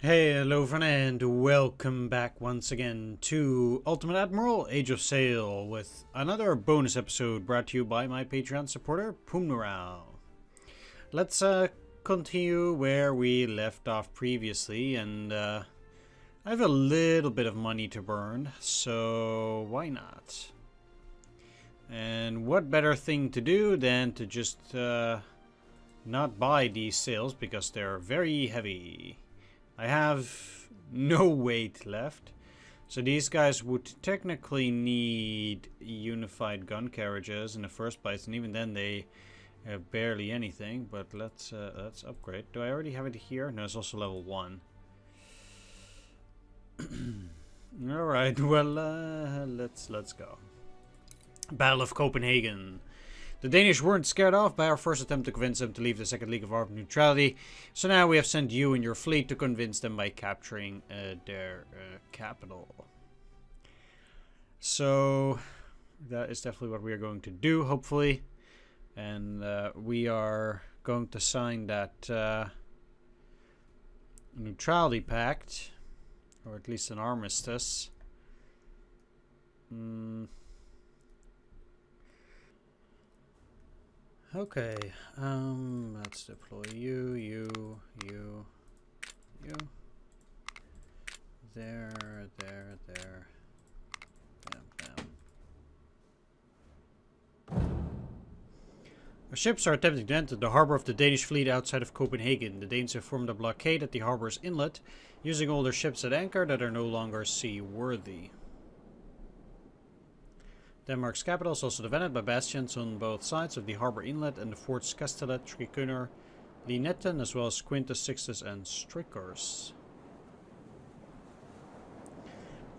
Hey, hello everyone, and welcome back once again to Ultimate Admiral Age of Sail with another bonus episode brought to you by my Patreon supporter, Admiral. Let's continue where we left off previously, and I have a little bit of money to burn, so why not? And what better thing to do than to just not buy these sails because they're very heavy. I have no weight left, so these guys would technically need unified gun carriages in the first place, and even then they have barely anything. But let's upgrade. Do I already have it here? No, it's also level 1. All right, well, let's go. Battle of Copenhagen. The Danish weren't scared off by our first attempt to convince them to leave the Second League of Armed Neutrality, so now we have sent you and your fleet to convince them by capturing their capital. So that is definitely what we are going to do, hopefully. And we are going to sign that neutrality pact, or at least an armistice. Okay, let's deploy you. There. Bam. Our ships are attempting to enter the harbor of the Danish fleet outside of Copenhagen. The Danes have formed a blockade at the harbor's inlet, using all their ships at anchor that are no longer seaworthy. Denmark's capital is also defended by bastions on both sides of the harbour inlet and the forts Kastellet, Trikuner, Linetten, as well as Quintus, Sixtus and Strickers.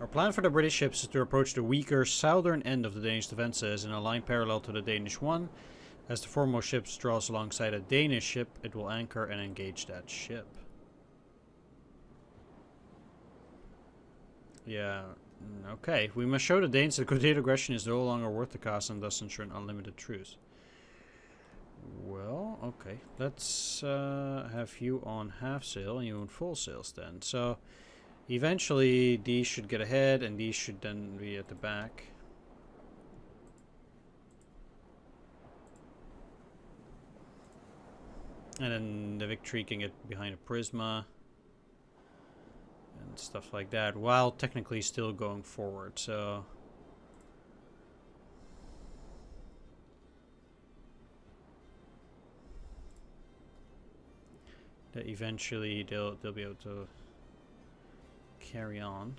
Our plan for the British ships is to approach the weaker southern end of the Danish defences in a line parallel to the Danish one. As the foremost ship draws alongside a Danish ship, it will anchor and engage that ship. Yeah. Okay, we must show the Danes that continued aggression is no longer worth the cost and thus ensure an unlimited truce. Well, okay. Let's have you on half sail and you on full sails then. So, eventually these should get ahead and these should then be at the back. And then the Victory can get behind a Prisma. And stuff like that, while technically still going forward, so that eventually they'll be able to carry on.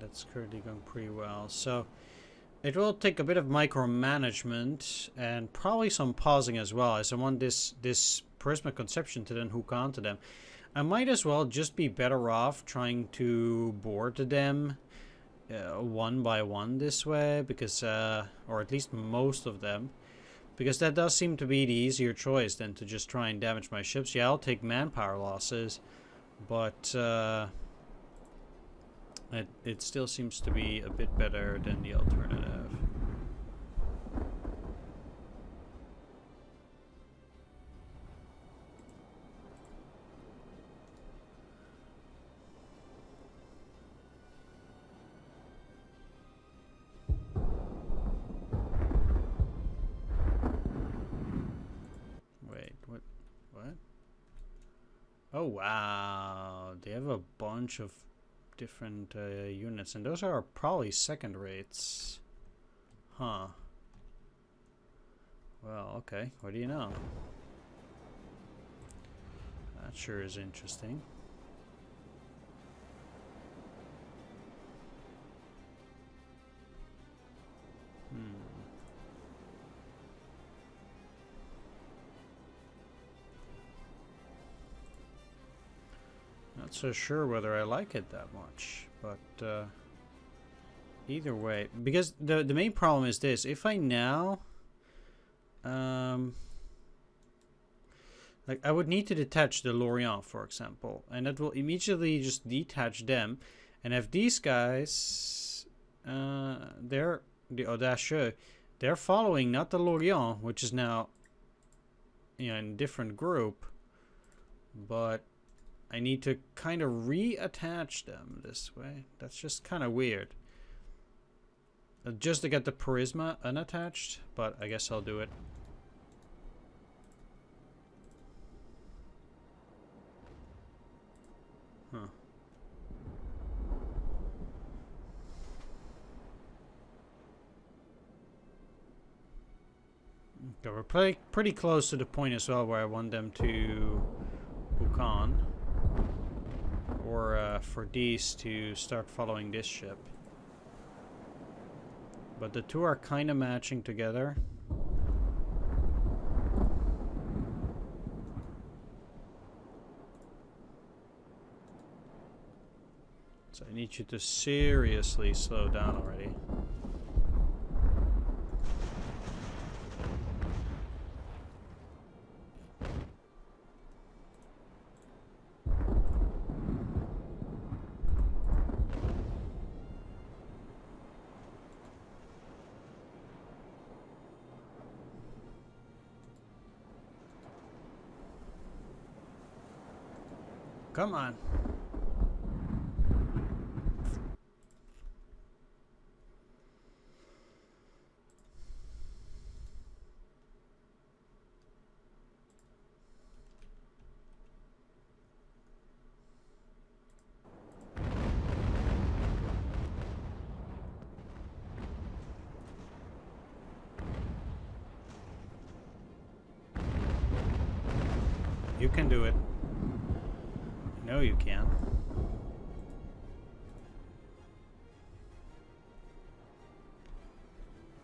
It's currently going pretty well, so it will take a bit of micromanagement and probably some pausing as well, as I want this Prisma Conception to then hook onto them. I might as well just be better off trying to board them one by one this way, because or at least most of them, because that does seem to be the easier choice than to just try and damage my ships. Yeah, I'll take manpower losses, but it still seems to be a bit better than the alternative. Wait, what? Oh wow, they have a bunch of different units, and those are probably second rates. Huh. Well, okay, what do you know? That sure is interesting. Not so sure whether I like it that much, but either way, because the main problem is this: if I now Like, I would need to detach the Lorient, for example, and that will immediately just detach them, and if these guys, they're the Audacieux, they're following not the Lorient, which is now, you know, in a different group, but I need to kind of reattach them this way. That's just kind of weird. Just to get the Charisma unattached, but I guess I'll do it. Huh. Okay, we're pretty close to the point as well where I want them to hook on. Or for these to start following this ship. But the two are kind of matching together. So I need you to seriously slow down already. Come on. You can do it. I know you can.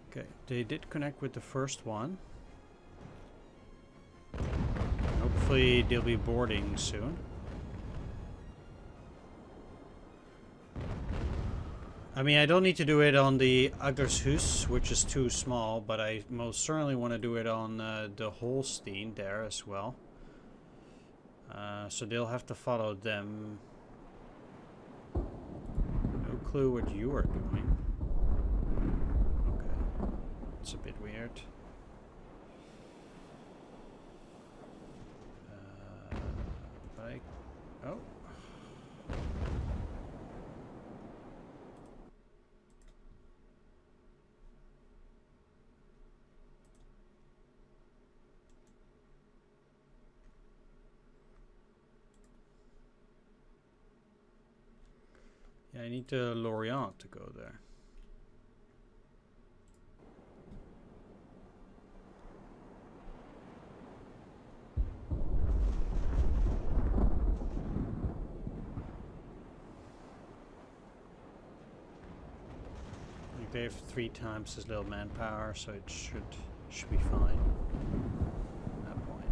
Okay, they did connect with the first one. Hopefully they'll be boarding soon. I mean, I don't need to do it on the Agershus, which is too small, but I most certainly want to do it on the Holstein there as well. So they'll have to follow them. No clue what you are doing. Okay. It's a bit weird. Oh. Yeah, I need the Lorient to go there. They have 3 times as little manpower, so it should be fine at that point.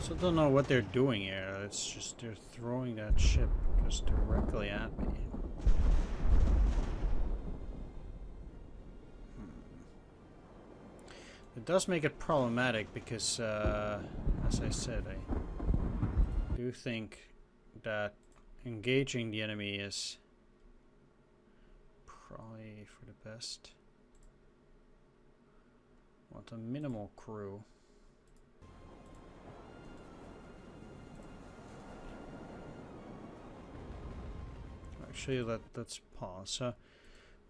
So I don't know what they're doing here. It's just they're throwing that ship just directly at me. It does make it problematic because, as I said, I do think that engaging the enemy is probably for the best. Want a minimal crew. Actually, let's pause. So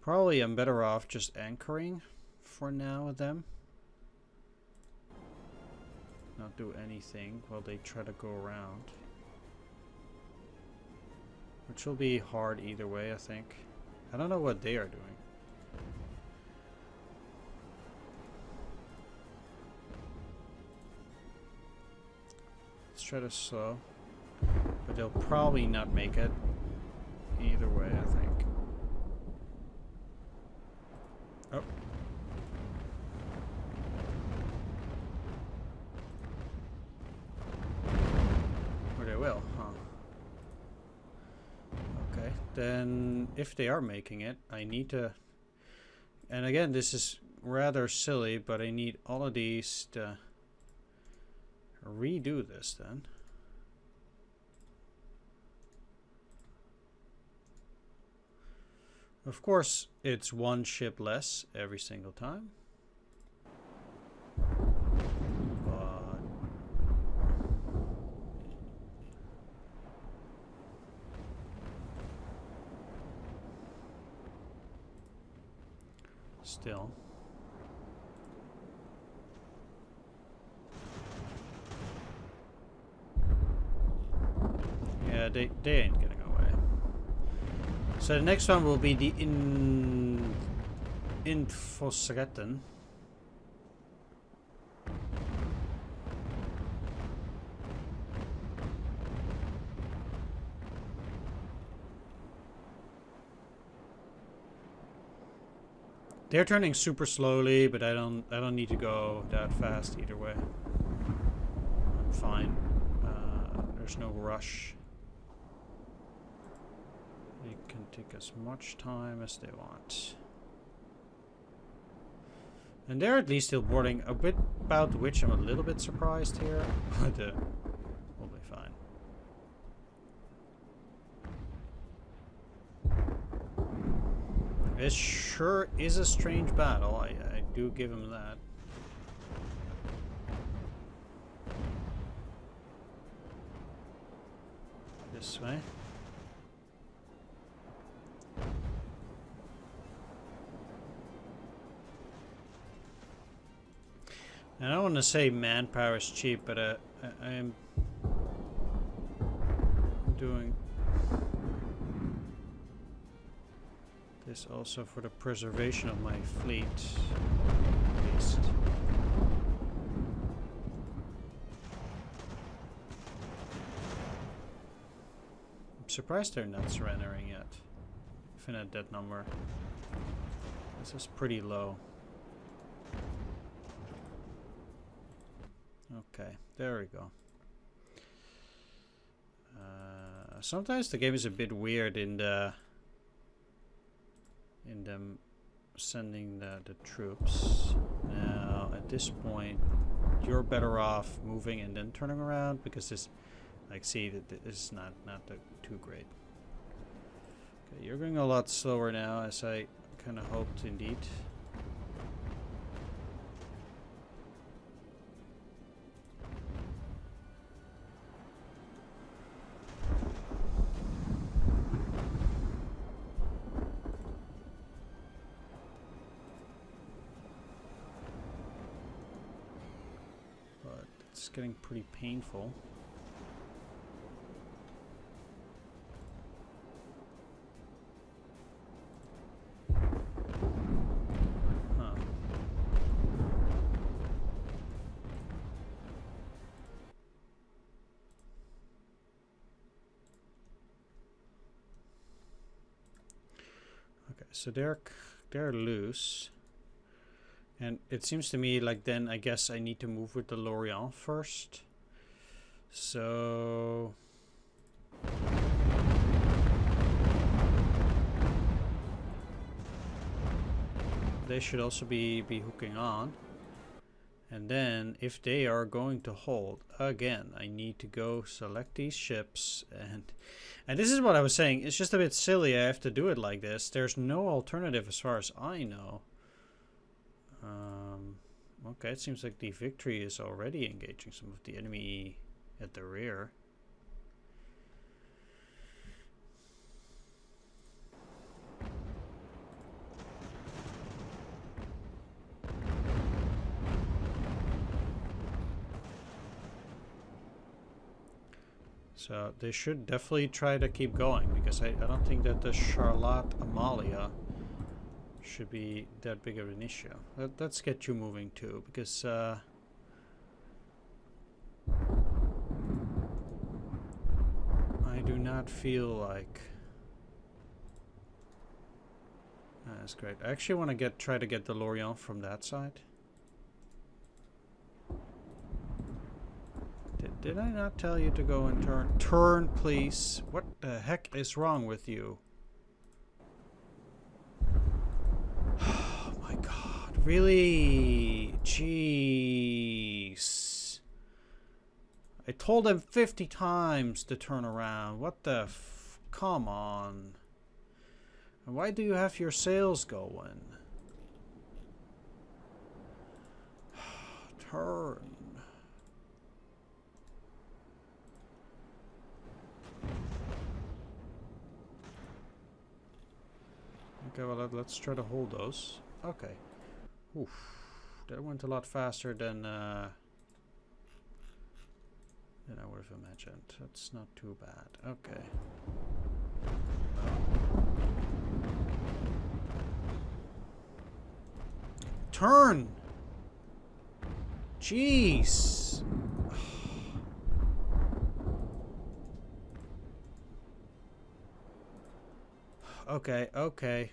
probably I'm better off just anchoring for now with them. Not do anything while they try to go around. Which will be hard either way, I think. I don't know what they are doing. Let's try to slow. But they'll probably not make it either way, I think. Oh. Or they will, huh? Okay, then if they are making it, I need to... And again, this is rather silly, but I need all of these to redo this then. Of course, it's one ship less every single time. But still. Yeah, they ain't getting away. So the next one will be the Infosretten. They're turning super slowly, but I don't need to go that fast either way. I'm fine. There's no rush. They can take as much time as they want. And they're at least still boarding, a bit about which I'm a little bit surprised here, but we'll be fine. It sure is a strange battle, I do give him that. This way. And I don't want to say manpower is cheap, but I am doing this also for the preservation of my fleet, at least. I'm surprised they're not surrendering yet, even at that number. This is pretty low. Okay, there we go. Sometimes the game is a bit weird in them sending the troops. Now, at this point, you're better off moving and then turning around because this, like, see, this is not too great. Okay, you're going a lot slower now, as I kind of hoped indeed. It's getting pretty painful. Huh. Okay, so they're loose. And it seems to me like then I guess I need to move with the Lorient first. So they should also be hooking on. And then if they are going to hold, again, I need to go select these ships. And this is what I was saying. It's just a bit silly I have to do it like this. There's no alternative as far as I know. Okay, it seems like the Victory is already engaging some of the enemy at the rear. So they should definitely try to keep going, because I don't think that the Charlotte Amalia should be that big of an issue. Let's get you moving too, because I do not feel like that's great. I actually want to try to get the Lorient from that side. Did I not tell you to go and turn? Turn, please. What the heck is wrong with you? Really? Jeez. I told them 50 times to turn around. What the f... Come on. And why do you have your sails going? Turn. Okay, well, let's try to hold those. Okay. Oof. That went a lot faster than I would have imagined. That's not too bad. Okay. Turn! Jeez! Okay, okay.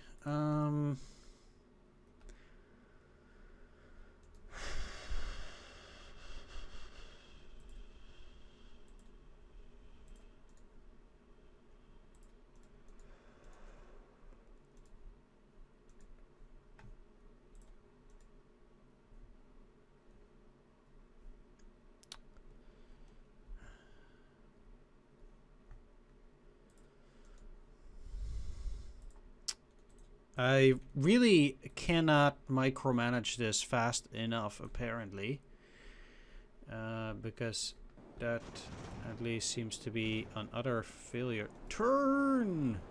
I really cannot micromanage this fast enough, apparently. Because that at least seems to be an utter failure. Turn!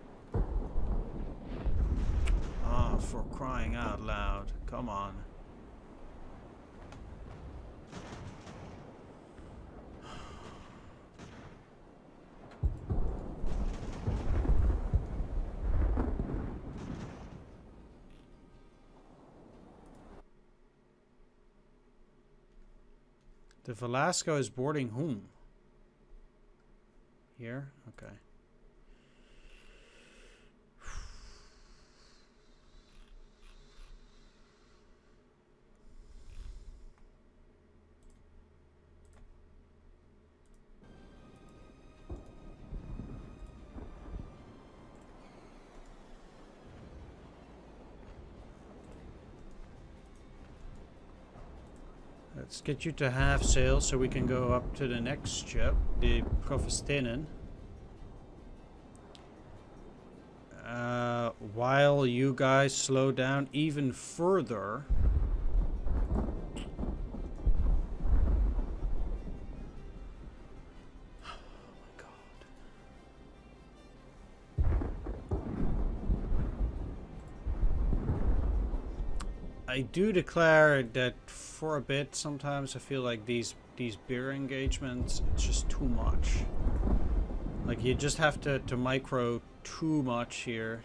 Ah, for crying out loud. Come on. The Velasco is boarding whom? Here? Okay. Let's get you to half sail so we can go up to the next ship, the Copenhagen. While you guys slow down even further. I do declare that for a bit, sometimes I feel like these beer engagements, it's just too much. Like you just have to micro too much here.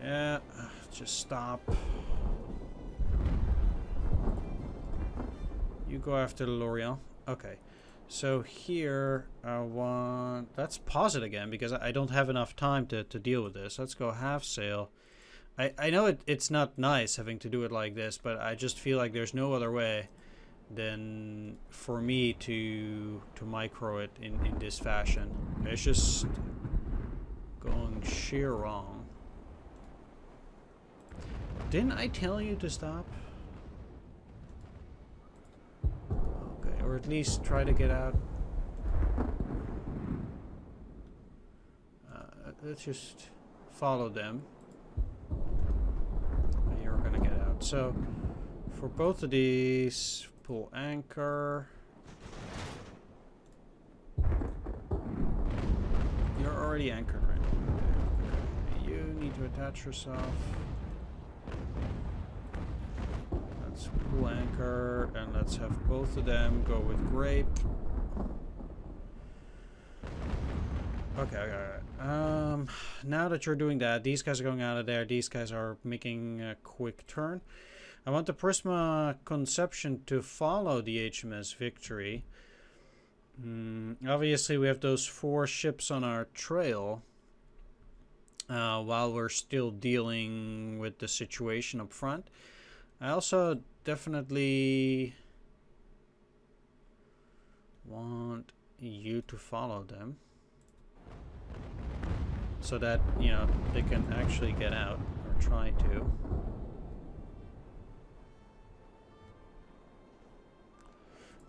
Yeah, just stop. You go after the Lorient. Okay. So here I want... Let's pause it again because I don't have enough time to deal with this. Let's go half sail. I know it's not nice having to do it like this, but I just feel like there's no other way than for me to micro it in this fashion. It's just going sheer wrong. Didn't I tell you to stop? Okay, or at least try to get out. Let's just follow them. You're gonna get out. So for both of these, pull anchor. You're already anchored right now. Okay. You need to attach yourself. Let's pull anchor and let's have both of them go with grape. Okay. Now that you're doing that, these guys are going out of there. These guys are making a quick turn. I want the Prisma Conception to follow the HMS Victory. Obviously, we have those 4 ships on our trail. While we're still dealing with the situation up front. I also definitely want you to follow them. So that, you know, they can actually get out, or try to.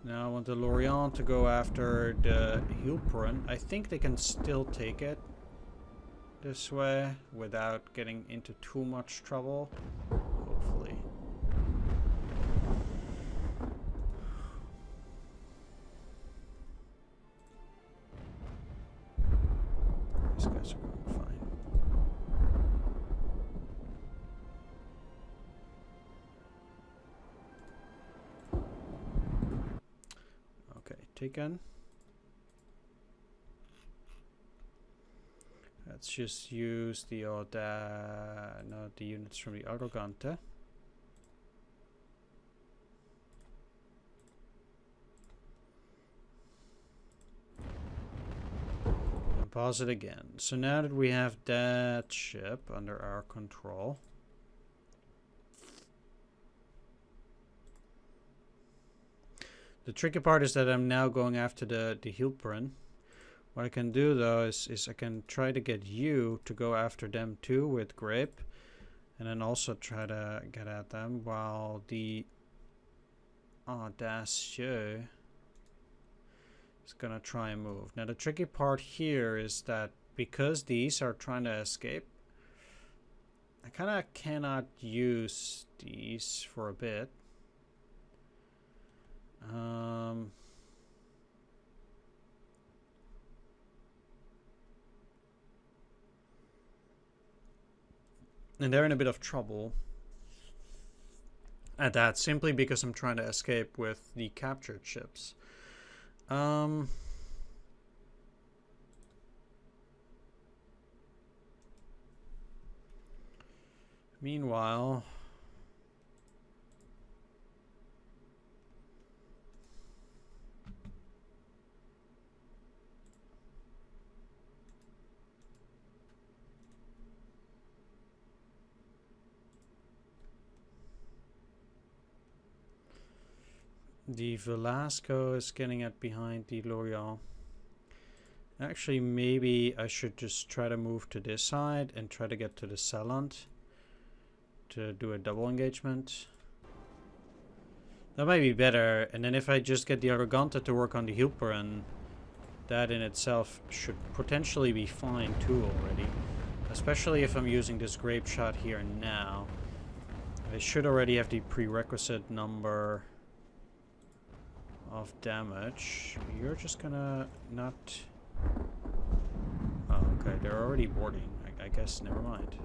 Now I want the Lorient to go after the Hilperin. I think they can still take it this way without getting into too much trouble. Hopefully. These guys are going fine. Okay, taken. Let's just use the the units from the Arrogante. And pause it again. So now that we have that ship under our control, the tricky part is that I'm now going after the Hilperin. What I can do though is I can try to get you to go after them too with Grape, and then also try to get at them while the Audacieux is gonna try and move. Now the tricky part here is that because these are trying to escape, I kinda cannot use these for a bit. And they're in a bit of trouble at that, simply because I'm trying to escape with the captured ships. Meanwhile, the Velasco is getting at behind the L'Orient. Actually, maybe I should just try to move to this side and try to get to the Salant to do a double engagement. That might be better. And then if I just get the Arrogante to work on the Hilperin, that in itself should potentially be fine too already. Especially if I'm using this grape shot here now. I should already have the prerequisite number of damage. You're just gonna not... Oh, okay, they're already boarding. I guess, never mind.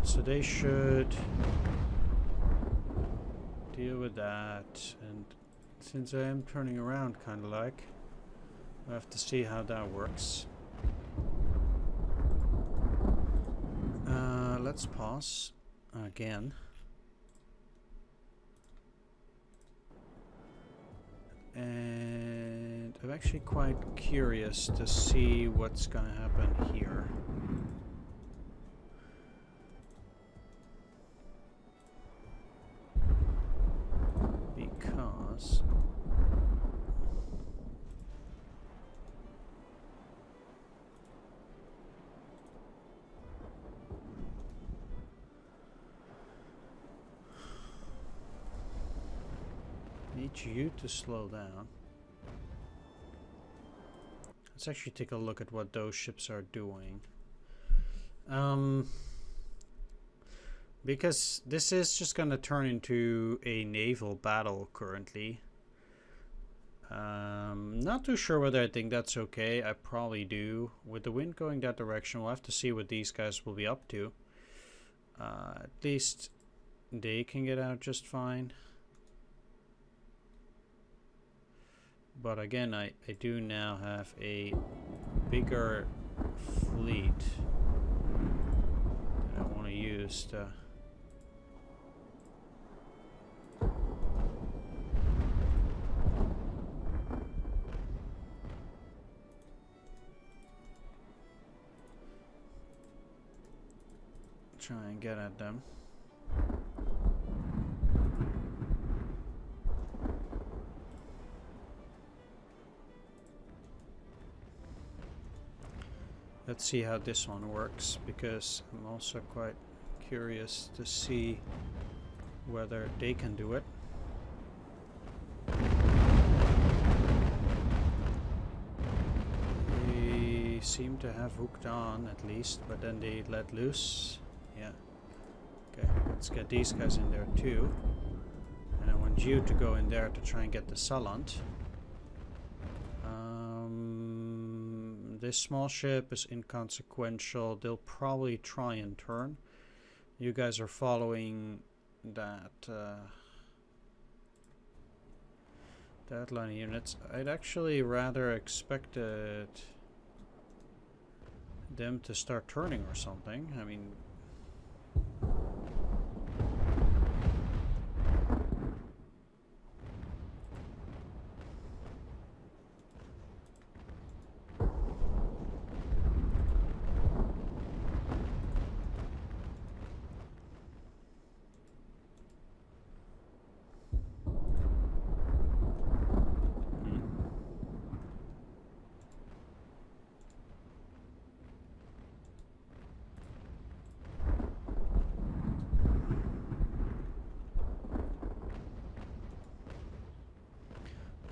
So they should deal with that, and since I am turning around kind of like, I have to see how that works. Let's pause again. And I'm actually quite curious to see what's gonna happen here. Because need you to slow down. Let's actually take a look at what those ships are doing. Because this is just gonna turn into a naval battle currently. Not too sure whether I think that's okay. I probably do. With the wind going that direction, we'll have to see what these guys will be up to. At least they can get out just fine. But again, I do now have a bigger fleet that I want to use to... try and get at them. let's see how this one works, because I'm also quite curious to see whether they can do it. They seem to have hooked on at least, but then they let loose. Yeah. Okay, let's get these guys in there too. And I want you to go in there to try and get the Salant. This small ship is inconsequential. They'll probably try and turn. You guys are following that that line of units. I'd actually rather expected them to start turning or something. I mean,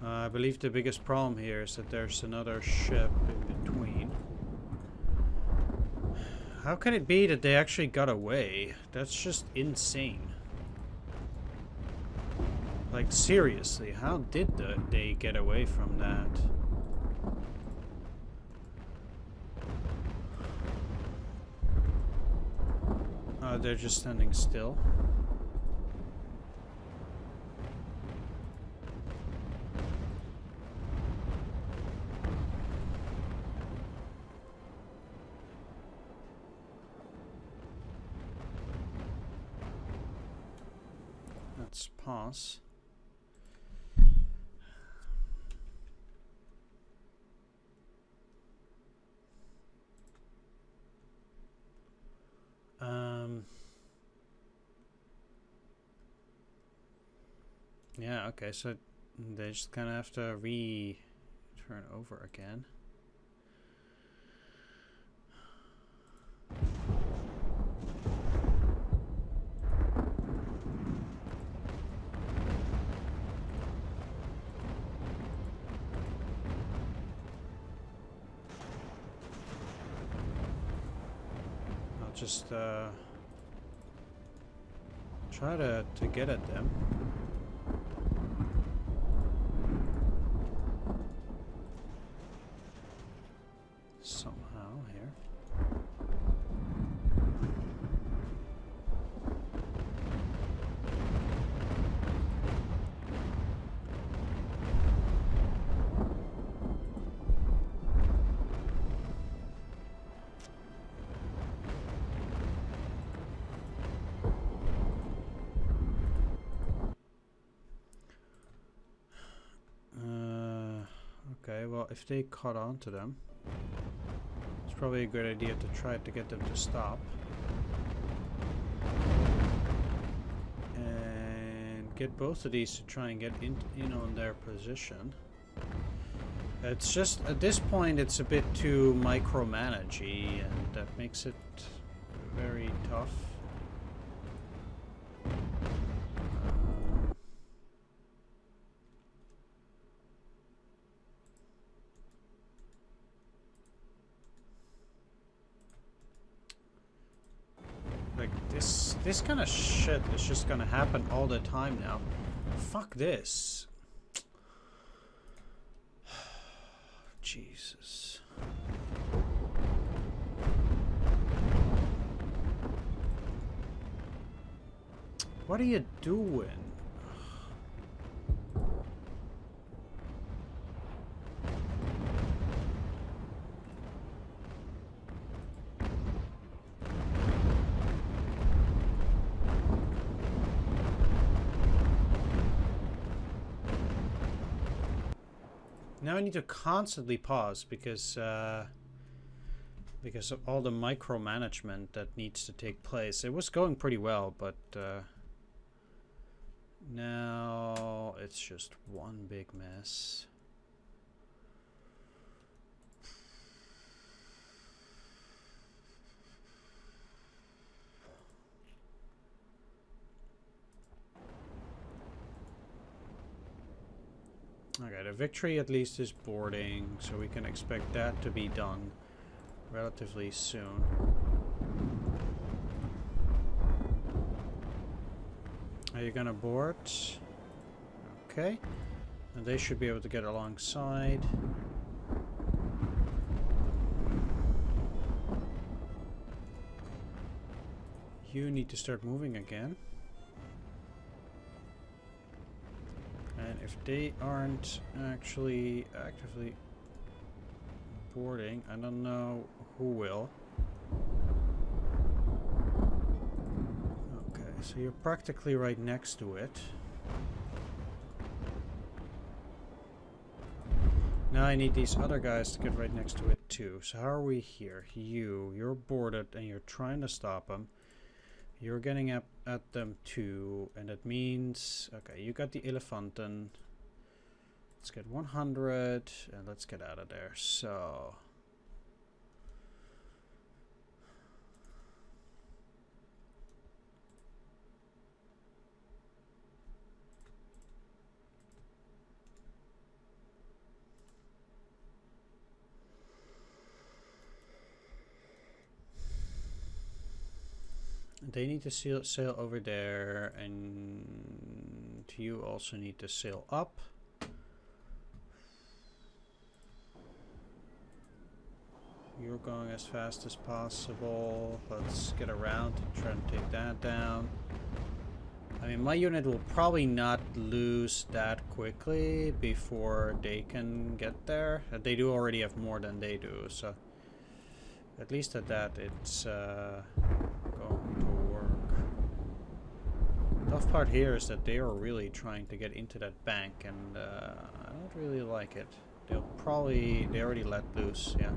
I believe the biggest problem here is that there's another ship in between. How can it be that they actually got away? That's just insane. Like, seriously, how did they get away from that? Oh, they're just standing still. Let's pause. Yeah, okay, so they just kind of have to turn over again. I'll just try to get at them. Somehow here. Okay, well, if they caught on to them, it's probably a good idea to try to get them to stop. And get both of these to try and get in on their position. It's just, at this point, it's a bit too micromanagey, and that makes it very tough. This kind of shit is just gonna happen all the time now. Fuck this. Jesus. What are you doing? Now I need to constantly pause because of all the micromanagement that needs to take place. It was going pretty well, but now it's just one big mess. Okay, the Victory at least is boarding, so we can expect that to be done relatively soon. Are you gonna board? Okay. And they should be able to get alongside. You need to start moving again. And if they aren't actually actively boarding, I don't know who will. Okay, so you're practically right next to it. Now I need these other guys to get right next to it too. So how are we here? You're boarded and you're trying to stop them. You're getting up at them too, and that means, okay, you got the Elefanten. Let's get 100 and let's get out of there. So they need to sail over there, and you also need to sail up. You're going as fast as possible. Let's get around and try and take that down. I mean, my unit will probably not lose that quickly before they can get there. They do already have more than they do, so at least at that it's going to work. The tough part here is that they are really trying to get into that bank, and I don't really like it. They already let loose, yeah.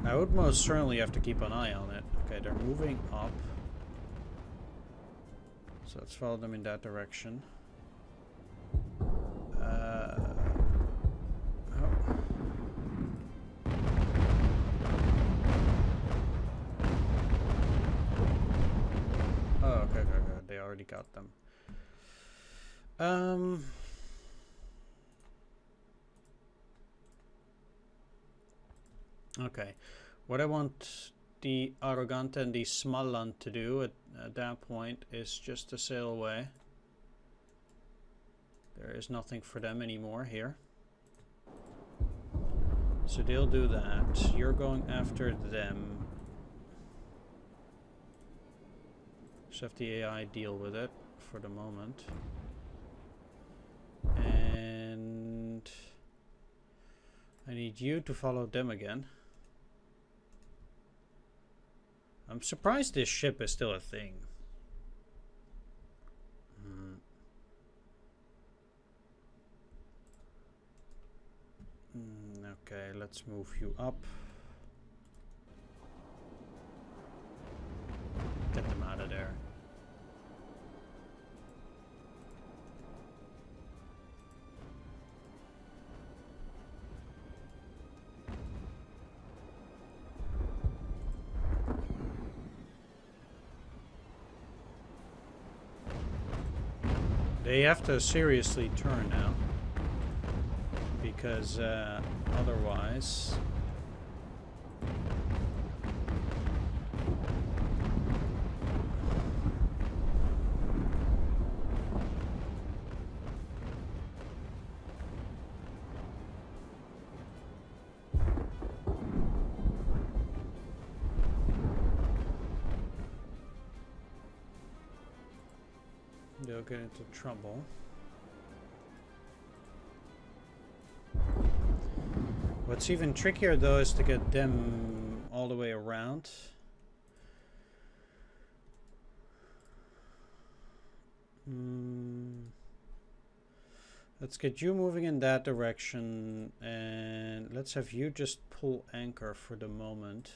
I would most certainly have to keep an eye on it. Okay, they're moving up. So let's follow them in that direction. Oh, okay. They already got them. Okay. What I want the Arrogante and the Smalland to do at that point is just to sail away. There is nothing for them anymore here. So they'll do that. You're going after them. Just have the AI deal with it for the moment. And I need you to follow them again. I'm surprised this ship is still a thing. Okay, let's move you up. Get them out of there. They have to seriously turn now, because otherwise they'll get into trouble. What's even trickier though is to get them all the way around. Let's get you moving in that direction, and let's have you just pull anchor for the moment.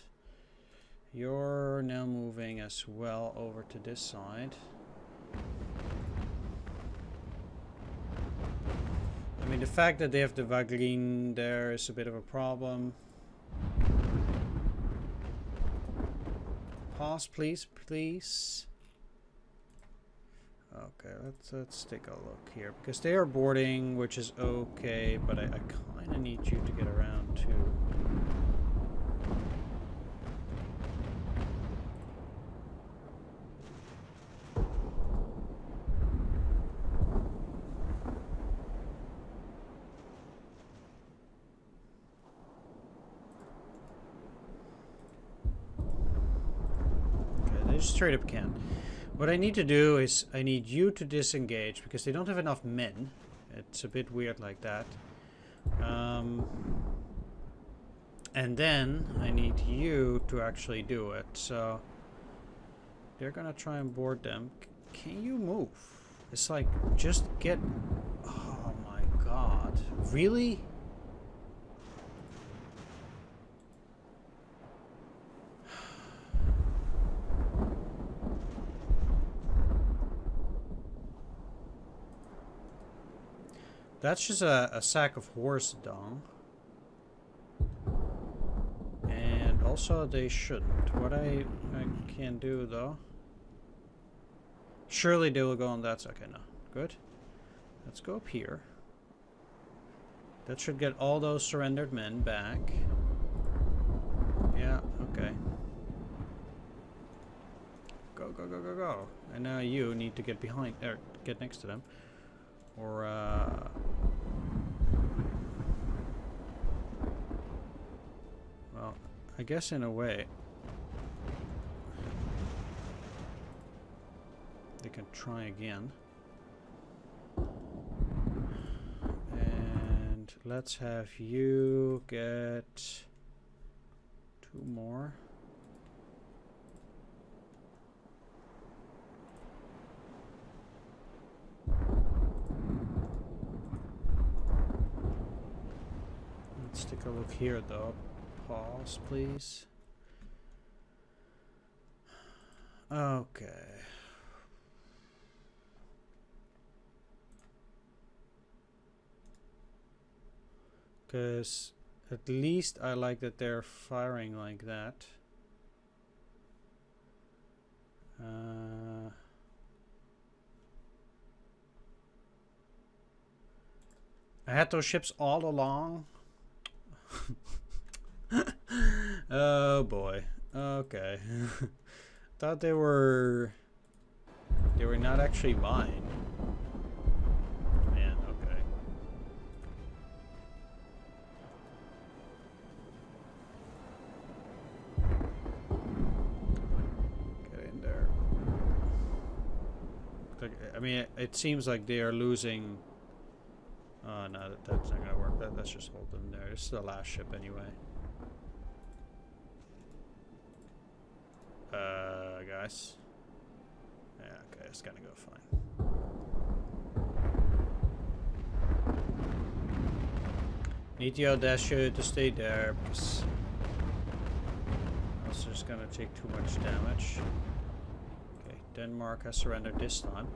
You're now moving as well over to this side. I mean, the fact that they have the Waglin there is a bit of a problem. Pause, please, please. Okay, let's take a look here, because they are boarding, which is okay, but I kind of need you to get around too. Okay, they just straight up can't. What I need to do is I need you to disengage because they don't have enough men. It's a bit weird like that. And then I need you to actually do it. So they're gonna try and board them. Can you move? It's like, just get... Oh my god. Really? That's just a sack of horse dung. And also they shouldn't. What I can do though... Surely they will go on that side. Okay, no. Good. Let's go up here. That should get all those surrendered men back. Yeah, okay. Go, go, go, go, go. And now you need to get behind, or get next to them. Or, well, I guess in a way, they can try again. And let's have you get 2 more. Let's take a look here though. Pause, please. Okay. Because at least I like that they're firing like that. I had those ships all along. Oh boy. Okay. Thought they were not actually mine. Man, okay. Get in there. I mean, it seems like they are losing. Oh no, that's not gonna work. Let's just hold them there. This is the last ship anyway. Guys. Yeah, okay, it's gonna go fine. Need the audacia to stay there because else it's gonna take too much damage. Okay, Denmark has surrendered this time.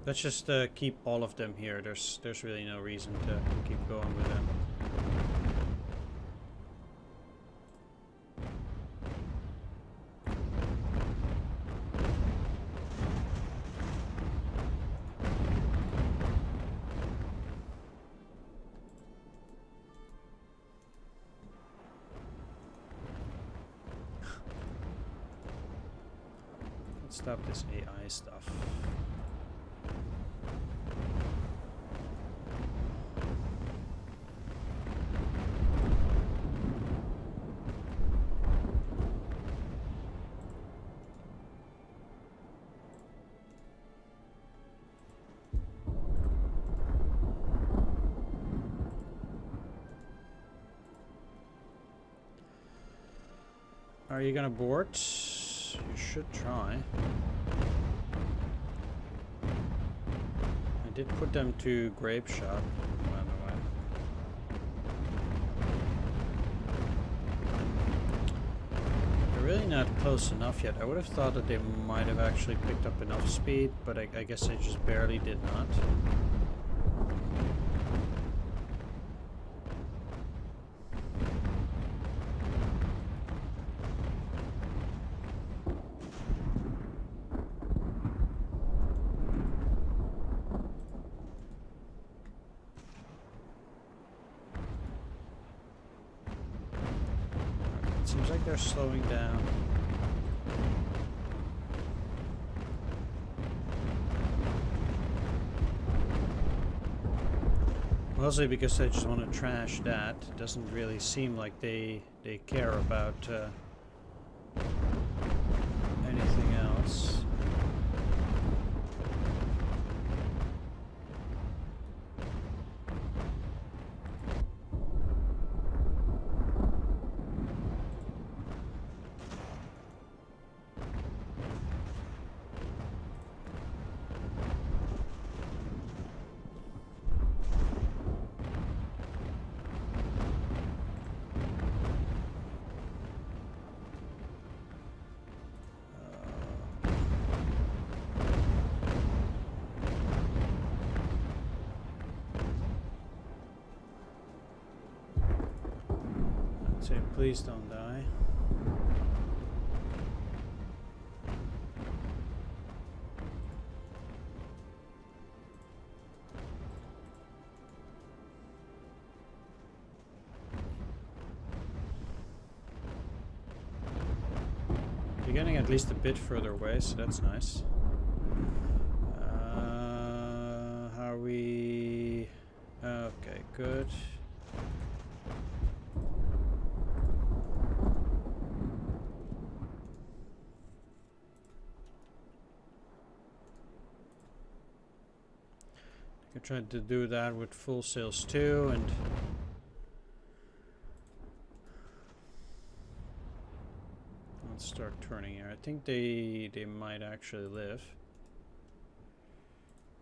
Let's just keep all of them here. There's really no reason to keep going with them. Let's stop this AI stuff. Are you gonna board? You should try. I did put them to grape shot, by the way. They're really not close enough yet. I would have thought that they might have actually picked up enough speed, but I guess they just barely did not. Seems like they're slowing down. Mostly because I just want to trash that. It doesn't really seem like they care about anything else. Say, please don't die. You're getting at least a bit further away, so that's nice. How are we? Okay, good. I tried to do that with full sails too, and let's start turning here. I think they might actually live.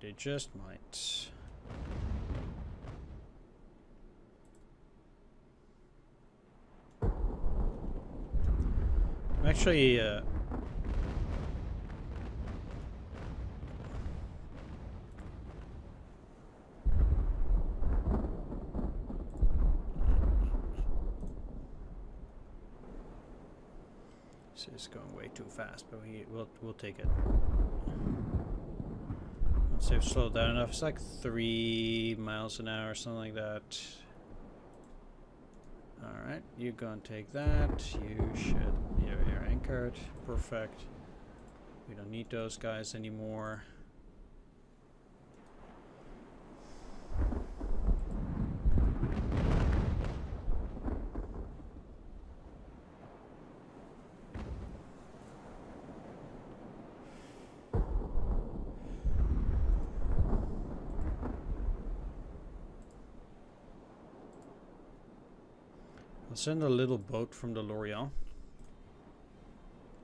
They just might. I'm actually it's going way too fast, but we'll take it. Let's see if it's slowed down enough. It's like 3 miles an hour or something like that. Alright, you go and take that. You should. You're anchored. Perfect. We don't need those guys anymore. I'll send a little boat from the L'Orient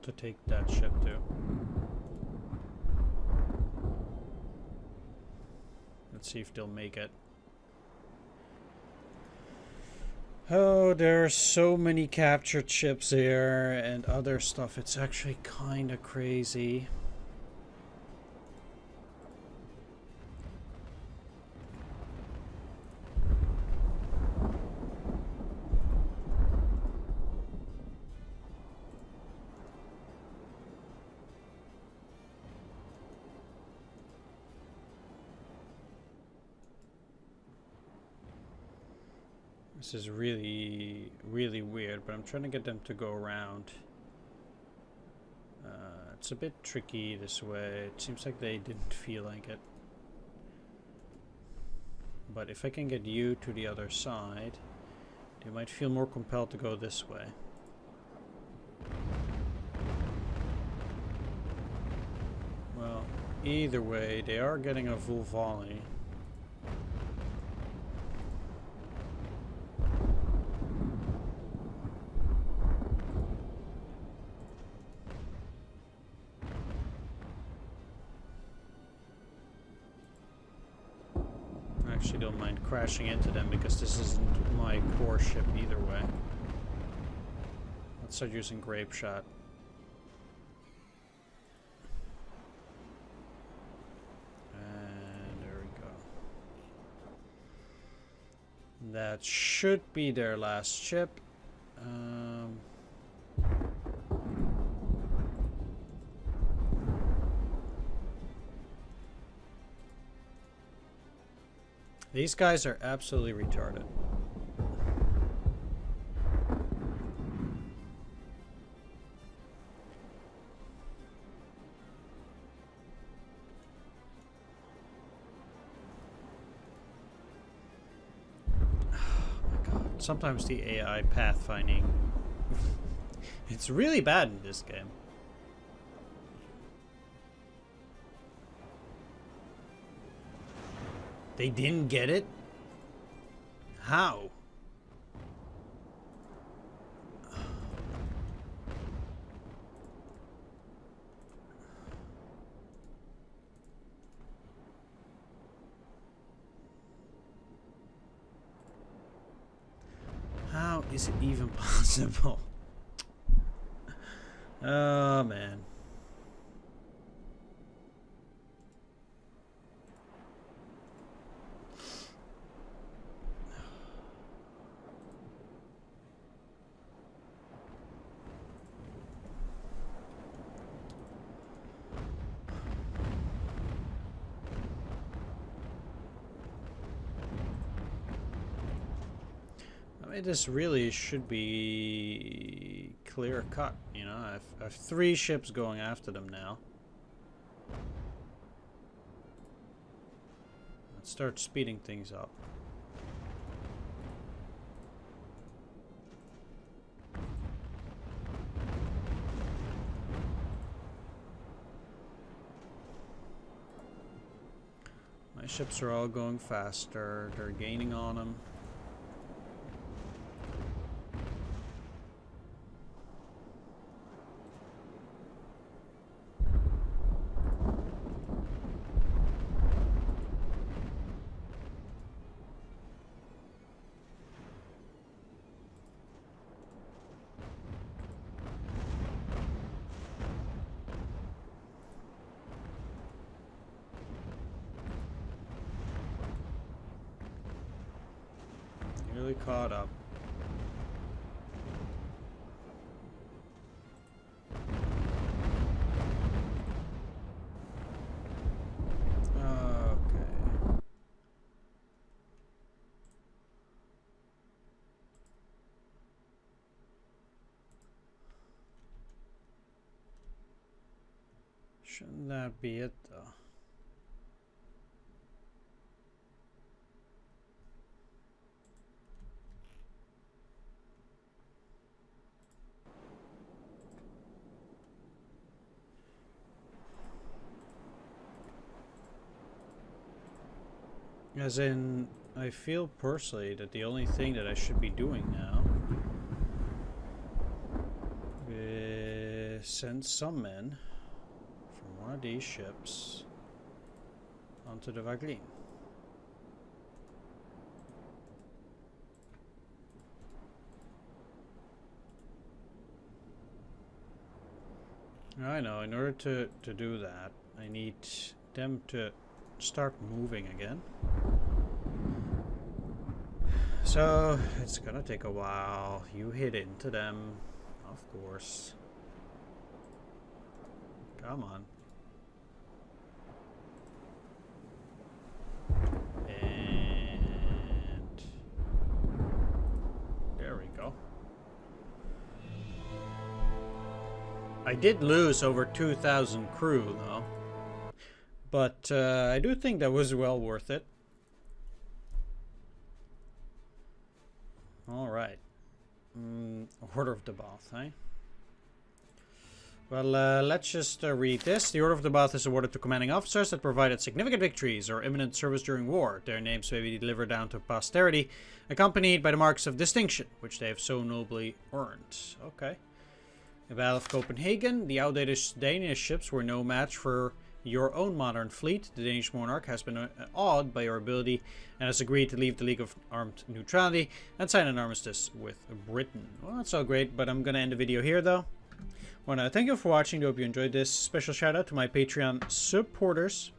to take that ship too. Let's see if they'll make it. Oh, there are so many captured ships here and other stuff. It's actually kind of crazy. This is really, really weird, but I'm trying to get them to go around. It's a bit tricky this way. It seems like they didn't feel like it. But if I can get you to the other side, they might feel more compelled to go this way. Well, either way, they are getting a full volley. Actually don't mind crashing into them because this isn't my core ship either way. Let's start using grape shot. And there we go. That should be their last ship. These guys are absolutely retarded. Sometimes the AI pathfinding, it's really bad in this game. They didn't get it? How? How is it even possible? Oh, man. I mean, this really should be clear cut, you know. I have 3 ships going after them now. Let's start speeding things up. My ships are all going faster. They're gaining on them. Really caught up. Okay. Shouldn't that be it, though? As in, I feel personally that the only thing that I should be doing now is send some men from one of these ships onto the Vaglin. I know, in order to do that, I need them to start moving again. So it's gonna take a while. You hit into them, of course. Come on. And there we go. I did lose over 2,000 crew though. But I do think that was well worth it. Alright. Order of the Bath, eh? Well, let's just read this. The Order of the Bath is awarded to commanding officers that provided significant victories or imminent service during war. Their names may be delivered down to posterity, accompanied by the marks of distinction, which they have so nobly earned. Okay. The Battle of Copenhagen. The outdated Danish ships were no match for your own modern fleet. The Danish monarch has been awed by your ability and has agreed to leave the League of Armed Neutrality and sign an armistice with Britain. Well, that's all great, but I'm going to end the video here, though. I want to thank you for watching. I hope you enjoyed this. Special shout out to my Patreon supporters: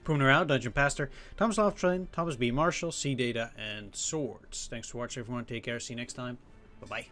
Poomnerau, Dungeon Pastor, Thomas Loftrain, Thomas B. Marshall, C Data, and Swords. Thanks for watching, everyone. Take care. See you next time. Bye-bye.